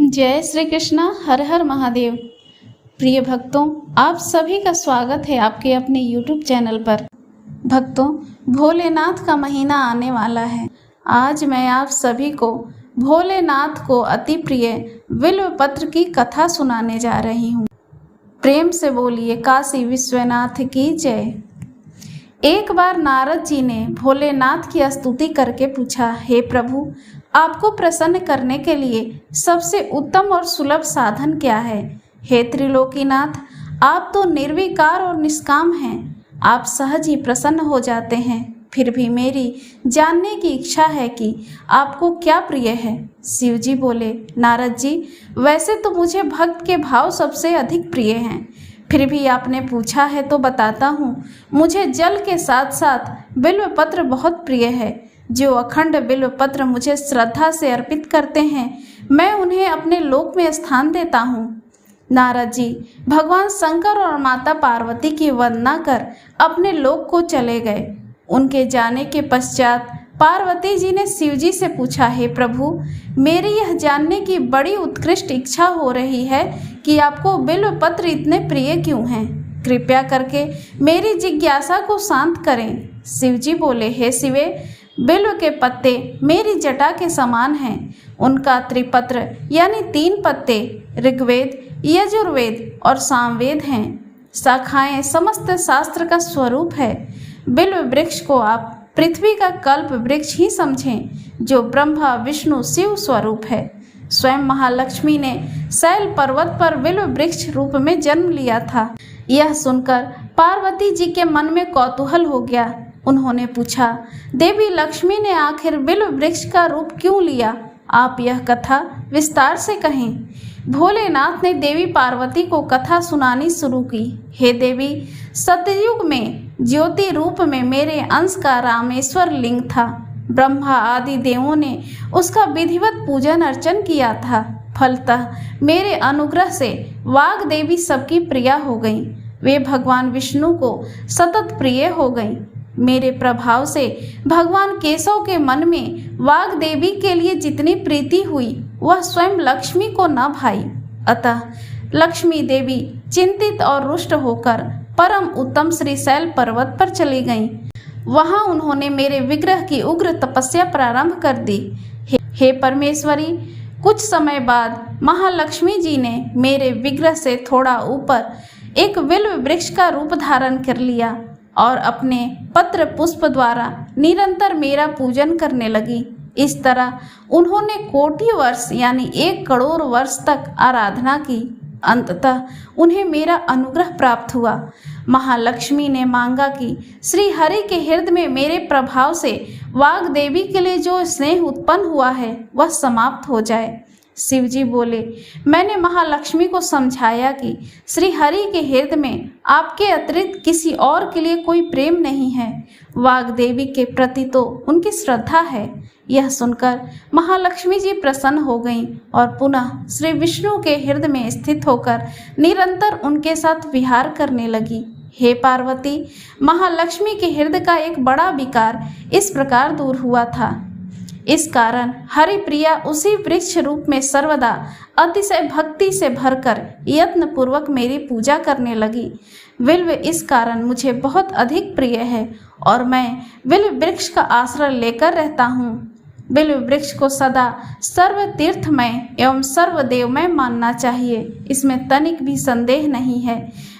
जय श्री कृष्णा। हर हर महादेव। प्रिय भक्तों, आप सभी का स्वागत है आपके अपने YouTube चैनल पर। भक्तों, भोलेनाथ का महीना आने वाला है। आज मैं आप सभी को भोलेनाथ को अति प्रिय बिल्व पत्र की कथा सुनाने जा रही हूँ। प्रेम से बोलिए काशी विश्वनाथ की जय। एक बार नारद जी ने भोलेनाथ की स्तुति करके पूछा, हे प्रभु, आपको प्रसन्न करने के लिए सबसे उत्तम और सुलभ साधन क्या है? हे त्रिलोकीनाथ, आप तो निर्विकार और निष्काम हैं। आप सहज ही प्रसन्न हो जाते हैं। फिर भी मेरी जानने की इच्छा है कि आपको क्या प्रिय है। शिव जी बोले, नारद जी, वैसे तो मुझे भक्त के भाव सबसे अधिक प्रिय हैं, फिर भी आपने पूछा है तो बताता हूँ। मुझे जल के साथ साथ बिल्व पत्र बहुत प्रिय है। जो अखंड बिल्व पत्र मुझे श्रद्धा से अर्पित करते हैं, मैं उन्हें अपने लोक में स्थान देता हूँ। नारद जी भगवान शंकर और माता पार्वती की वंदना कर अपने लोक को चले गए। उनके जाने के पश्चात पार्वती जी ने शिव जी से पूछा, हे प्रभु, मेरी यह जानने की बड़ी उत्कृष्ट इच्छा हो रही है कि आपको बिल्व पत्र इतने प्रिय क्यों हैं? कृपया करके मेरी जिज्ञासा को शांत करें। शिव जी बोले, हे शिवे, बिल्व के पत्ते मेरी जटा के समान हैं। उनका त्रिपत्र यानी 3 पत्ते ऋग्वेद, यजुर्वेद और सामवेद हैं। शाखाएं समस्त शास्त्र का स्वरूप है। बिल्व वृक्ष को आप पृथ्वी का कल्प वृक्ष ही समझें, जो ब्रह्मा विष्णु शिव स्वरूप है। स्वयं महालक्ष्मी ने शैल पर्वत पर बिल्व वृक्ष रूप में जन्म लिया था। यह सुनकर पार्वती जी के मन में कौतूहल हो गया। उन्होंने पूछा, देवी लक्ष्मी ने आखिर बिल्व वृक्ष का रूप क्यों लिया? आप यह कथा विस्तार से कहें। भोलेनाथ ने देवी पार्वती को कथा सुनानी शुरू की। हे देवी, सतयुग में ज्योति रूप में मेरे अंश का रामेश्वर लिंग था। ब्रह्मा आदि देवों ने उसका विधिवत पूजन अर्चन किया था। फलतः मेरे अनुग्रह से वाग देवी सबकी प्रिया हो गईं। वे भगवान विष्णु को सतत प्रिय हो गईं। मेरे प्रभाव से भगवान केशव के मन में वाग देवी के लिए जितनी प्रीति हुई, वह स्वयं लक्ष्मी को न भाई। अतः लक्ष्मी देवी चिंतित और रुष्ट होकर परम उत्तम श्रीशैल पर्वत पर चली गईं। वहां उन्होंने मेरे विग्रह की उग्र तपस्या प्रारंभ कर दी। हे परमेश्वरी, कुछ समय बाद महालक्ष्मी जी ने मेरे विग्रह से थोड़ा ऊपर एक बिल्व वृक्ष का रूप धारण कर लिया और अपने पत्र पुष्प द्वारा निरंतर मेरा पूजन करने लगी। इस तरह उन्होंने कोटि वर्ष यानी 1 करोड़ वर्ष तक आराधना की। अंततः उन्हें मेरा अनुग्रह प्राप्त हुआ। महालक्ष्मी ने मांगा कि श्री हरि के हृदय में मेरे प्रभाव से वाग देवी के लिए जो स्नेह उत्पन्न हुआ है, वह समाप्त हो जाए। शिव जी बोले, मैंने महालक्ष्मी को समझाया कि श्री हरि के हृदय में आपके अतिरिक्त किसी और के लिए कोई प्रेम नहीं है। वाग देवी के प्रति तो उनकी श्रद्धा है। यह सुनकर महालक्ष्मी जी प्रसन्न हो गईं और पुनः श्री विष्णु के हृदय में स्थित होकर निरंतर उनके साथ विहार करने लगी। हे पार्वती, महालक्ष्मी के हृदय का एक बड़ा विकार इस प्रकार दूर हुआ था। इस कारण हरिप्रिया उसी वृक्ष रूप में सर्वदा अतिशय भक्ति से भरकर यत्न पूर्वक मेरी पूजा करने लगी। बिल्व इस कारण मुझे बहुत अधिक प्रिय है और मैं बिल्व वृक्ष का आश्रय लेकर रहता हूँ। बिल्व वृक्ष को सदा सर्व तीर्थमय एवं सर्वदेवमय मानना चाहिए, इसमें तनिक भी संदेह नहीं है।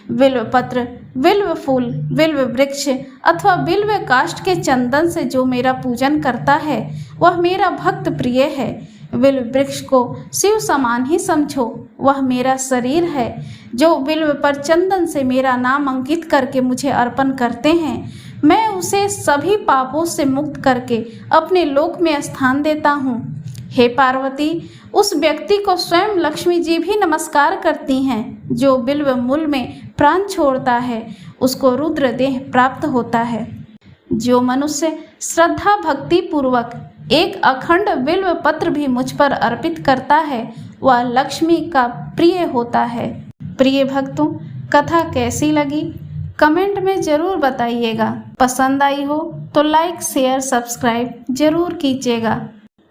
बिल्व पत्र, बिल्व फूल, बिल्व वृक्ष अथवा बिल्व काष्ठ के चंदन से जो मेरा पूजन करता है, वह मेरा भक्त प्रिय है। बिल्व वृक्ष को शिव समान ही समझो, वह मेरा शरीर है। जो बिल्व पर चंदन से मेरा नाम अंकित करके मुझे अर्पण करते हैं, मैं उसे सभी पापों से मुक्त करके अपने लोक में स्थान देता हूँ। हे पार्वती, उस व्यक्ति को स्वयं लक्ष्मी जी भी नमस्कार करती हैं जो बिल्व मूल में प्राण छोड़ता है, उसको रुद्र देह प्राप्त होता है। जो मनुष्य श्रद्धा भक्ति पूर्वक एक अखंड बिल्व पत्र भी मुझ पर अर्पित करता है, वह लक्ष्मी का प्रिय होता है। प्रिय भक्तों, कथा कैसी लगी कमेंट में ज़रूर बताइएगा। पसंद आई हो तो लाइक शेयर सब्सक्राइब जरूर कीजिएगा।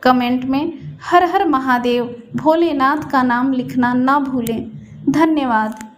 कमेंट में हर हर महादेव। भोलेनाथ का नाम लिखना ना भूलें। धन्यवाद।